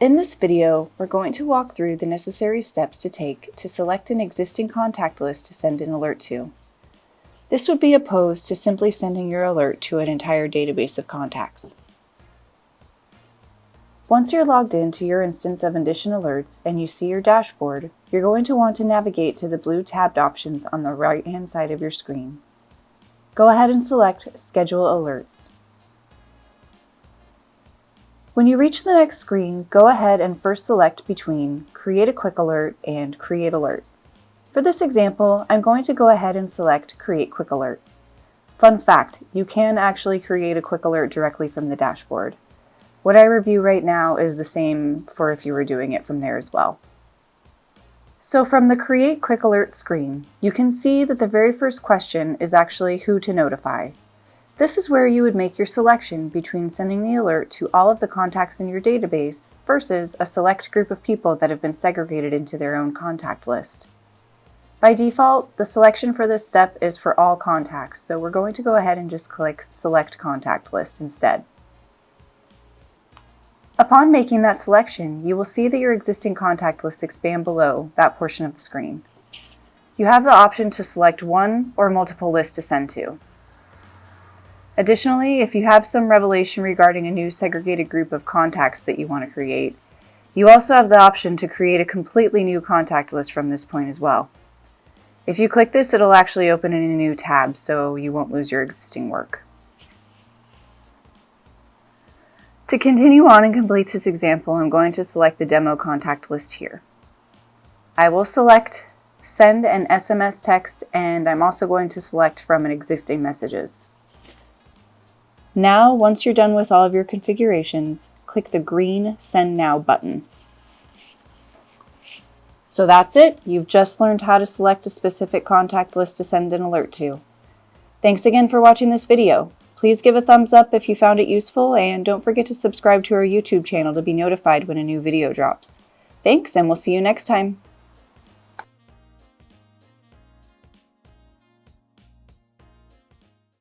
In this video, we're going to walk through the necessary steps to take to select an existing contact list to send an alert to. This would be opposed to simply sending your alert to an entire database of contacts. Once you're logged into your instance of Indition Alerts and you see your dashboard, you're going to want to navigate to the blue tabbed options on the right-hand side of your screen. Go ahead and select Schedule Alerts. When you reach the next screen, go ahead and first select between Create a Quick Alert and Create Alert. For this example, I'm going to go ahead and select Create Quick Alert. Fun fact, you can actually create a quick alert directly from the dashboard. What I review right now is the same for if you were doing it from there as well. So from the Create Quick Alert screen, you can see that the very first question is actually who to notify. This is where you would make your selection between sending the alert to all of the contacts in your database versus a select group of people that have been segregated into their own contact list. By default, the selection for this step is for all contacts, so we're going to go ahead and just click Select Contact List instead. Upon making that selection, you will see that your existing contact lists expand below that portion of the screen. You have the option to select one or multiple lists to send to. Additionally, if you have some revelation regarding a new segregated group of contacts that you want to create, you also have the option to create a completely new contact list from this point as well. If you click this, it'll actually open in a new tab, so you won't lose your existing work. To continue on and complete this example, I'm going to select the demo contact list here. I will select Send an SMS text, and I'm also going to select from an existing messages. Now, once you're done with all of your configurations, click the green Send Now button. So that's it. You've just learned how to select a specific contact list to send an alert to. Thanks again for watching this video. Please give a thumbs up if you found it useful, and don't forget to subscribe to our YouTube channel to be notified when a new video drops. Thanks, and we'll see you next time.